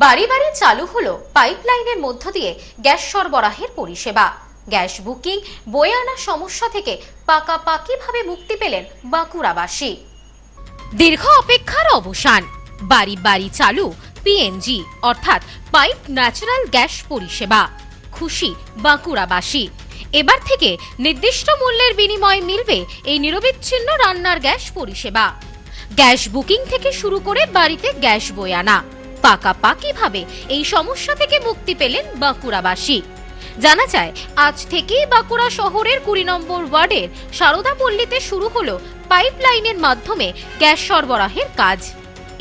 বাড়ি বাড়ি চালু হলো পাইপলাইনের মধ্য দিয়ে গ্যাস সরবরাহের পরিষেবা। গ্যাস বুকিং বয়ে আনা সমস্যা থেকে পাকাপাকিভাবে মুক্তি পেলেন বাঁকুড়াবাসী। দীর্ঘ অপেক্ষার অবসান, বাড়ি বাড়ি চালু পিএনজি অর্থাৎ পাইপ ন্যাচারাল গ্যাস পরিষেবা। খুশি বাঁকুড়াবাসী। এবার থেকে নির্দিষ্ট মূল্যের বিনিময়ে মিলবে এই নিরবিচ্ছিন্ন রান্নার গ্যাস পরিষেবা। গ্যাস বুকিং থেকে শুরু করে বাড়িতে গ্যাস বয়ে আনা, পাকাপাকিভাবে এই সমস্যা থেকে মুক্তি পেলেন বাঁকুড়াবাসী। জানা যায়, আজ থেকেই বাঁকুড়া শহরের 20 নম্বর ওয়ার্ডের সারদাপল্লীতে শুরু হলো পাইপলাইনের মাধ্যমে গ্যাস সরবরাহের কাজ।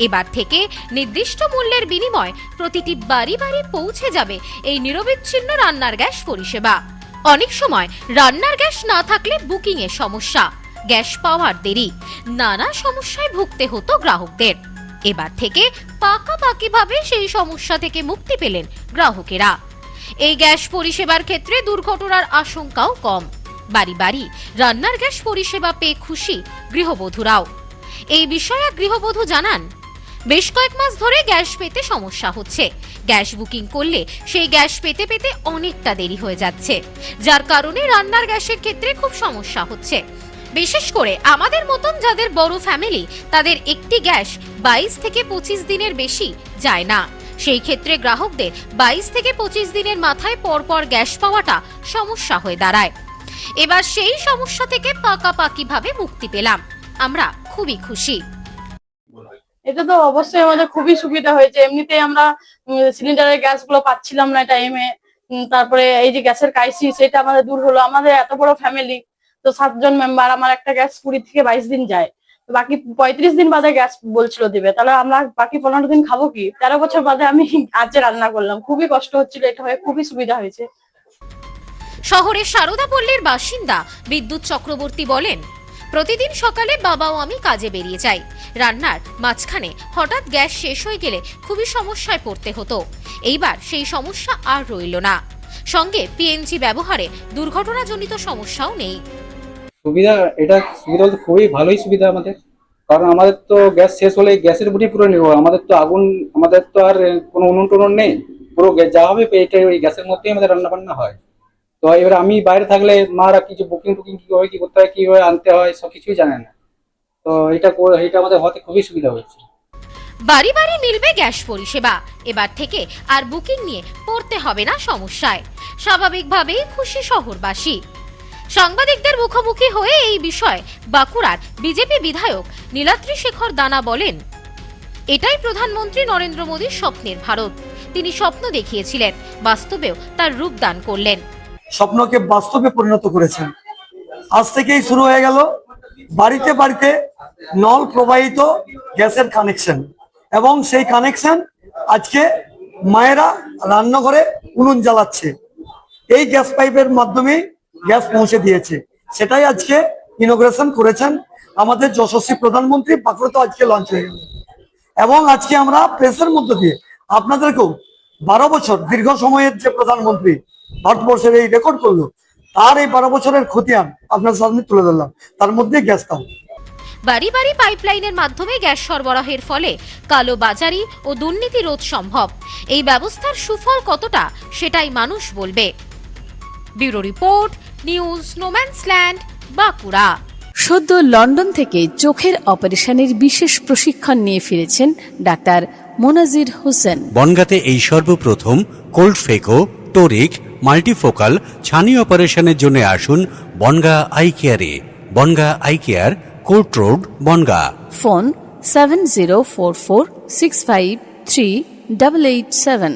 এবার থেকে নির্দিষ্ট মূল্যের বিনিময়ে প্রতিটি বাড়ি বাড়ি পৌঁছে যাবে এই নিরবিচ্ছিন্ন রান্নার গ্যাস পরিষেবা। অনেক সময় রান্নার গ্যাস না থাকলে বুকিং এর সমস্যা, গ্যাস পাওয়ার দেরি, নানা সমস্যায় ভুগতে হতো গ্রাহকদের। এবার থেকে পাকাপাকিভাবে সেই সমস্যা থেকে মুক্তি পেলেন গ্রাহকেরা। এই গ্যাস পরিষেবার ক্ষেত্রে দুর্ঘটনার আশঙ্কাও কম। বাড়ি বাড়ি রান্নার গ্যাস পরিষেবা পেয়ে খুশি গৃহবধূরাও। এই বিষয়ে গৃহবধূ জানান, বেশ কয়েক মাস ধরে গ্যাস পেতে সমস্যা হচ্ছে। গ্যাস বুকিং করলে সেই গ্যাস পেতে পেতে অনেকটা দেরি হয়ে যাচ্ছে, যার কারণে রান্নার গ্যাসের ক্ষেত্রে খুব সমস্যা হচ্ছে। বিশেষ করে আমাদের মতন যাদের বড় ফ্যামিলি, তাদের একটি গ্যাস 22 থেকে 25 দিনের বেশি যায় না। সেই ক্ষেত্রে গ্রাহকদের 22 থেকে 25 দিনের মাথায় পরপর গ্যাস পাওয়াটা সমস্যা হয়ে দাঁড়ায়। এবার সেই সমস্যা থেকে পাকাপাকিভাবে মুক্তি পেলাম, আমরা খুবই খুশি। এটা তো অবশ্যই আমাদের খুবই সুবিধা হয়েছে। এমনিতেই আমরা সিলিন্ডারের গ্যাস গুলো পাচ্ছিলাম না টাইমে। তারপরে এই যে গ্যাসের ক্রাইসিস, এটা আমাদের দূর হলো। আমাদের এত বড় ফ্যামিলি, তো 7 জন মেম্বার, আমার একটা গ্যাস 20 থেকে 22 দিন যায়, বাকি 35 দিন বাদে গ্যাস বলছিল দিবে। তাহলে আমরা বাকি 15 দিন খাবো কি? 13 বছর বাদে আমি আজকে রান্না করলাম, খুবই কষ্ট হচ্ছিল। এটা হয়ে খুবই সুবিধা হয়েছে। শহরের সারদাপল্লীর বাসিন্দা বিদ্যুৎ চক্রবর্তী বলেন, প্রতিদিন সকালে বাবা ও আমি কাজে বেরিয়ে যাই। রান্নার মাঝখানে হঠাৎ গ্যাস শেষ হয়ে গেলে খুবই সমস্যায় পড়তে হতো। এইবার সেই সমস্যা আর রইল না। সঙ্গে পিএনজি ব্যবহারে দুর্ঘটনাজনিত সমস্যাও নেই। সুবিধা বলতে খুবই ভালোই সুবিধা আমাদের, কারণ আমাদের তো গ্যাস শেষ হলে গ্যাসের উপরই পুরো নির্ভর। আমাদের তো আমাদের তো আর কোনো উনুন টুনুন নেই, পুরো যা হবে এইটাই, ওই গ্যাসের মধ্যেই আমাদের রান্না বান্না হয়। তো এবার আমি বাইরে থাকলে মারা কিছু বুকিং টুকিং কিভাবে কি করতে হয়, কিভাবে আনতে হয়, সবকিছুই জানে না। তো এটা আমাদের হতে খুবই সুবিধা হয়েছে। বাড়ি বাড়ি মিলবে গ্যাস পরিষেবা। এবার থেকে আর বুকিং নিয়ে পড়তে হবে না সমস্যায়। স্বাভাবিকভাবেই খুশি শহরবাসী। সাংবাদিকদের মুখোমুখি হয়ে এই বিষয়ে বাঁকুড়ার বিজেপি বিধায়ক নীলাদ্রি শেখর দানা বলেন, এটাই প্রধানমন্ত্রী নরেন্দ্র মোদীর স্বপ্নের ভারত। তিনি স্বপ্ন দেখিয়েছিলেন, বাস্তবেও তার রূপ দান করলেন। স্বপ্নকে বাস্তবে পরিণত করেছেন। আজ থেকেই শুরু হয়ে গেল বাড়িতে বাড়িতে নল প্রবাহিত গ্যাসের কানেকশন, এবং সেই কানেকশন আজকে মায়েরা রান্নাঘরে উনুন জ্বালাচ্ছে। এই গ্যাস পাইপের মাধ্যমে গ্যাস পৌঁছে দিয়েছে। সেটাই আজকে ইনোগ্রেশন করেছেন আমাদের যশস্বী প্রধানমন্ত্রী। বাঁকুড়া তো আজকে লঞ্চ হয়ে গেল, এবং আজকে আমরা প্রেসের মধ্য দিয়ে আপনাদেরকেও 12 বছর দীর্ঘ সময়ের যে প্রধানমন্ত্রী ভারতবর্ষের এই রেকর্ড করলো, তার এই 12 বছরের খতিয়ান আপনার সামনে তুলে ধরলাম। তার মধ্যে গ্যাসটাও বাড়ি বাড়ি পাইপলাইনের মাধ্যমে গ্যাস সরবরাহের ফলে কালো বাজারি ও দুর্নীতি রোধ সম্ভব। এই ব্যবস্থার সুফল কতটা, সেটাই মানুষ বলবে। Bureau report, news no man's land, Bankura. সদ্য লন্ডন থেকে চোখের অপারেশনের বিশেষ প্রশিক্ষণ নিয়ে ফিরেছেন ডাক্তার মোনাজির হোসেন। বনগাঁতে এই সর্বপ্রথম কোল্ড ফেকো, টোরিক, মাল্টিফোকাল ছানি অপারেশনের জন্য আসুন বনগাঁ আই কেয়ারে। Bongaon eye care, court road, Bongaon. Phone 704446538887।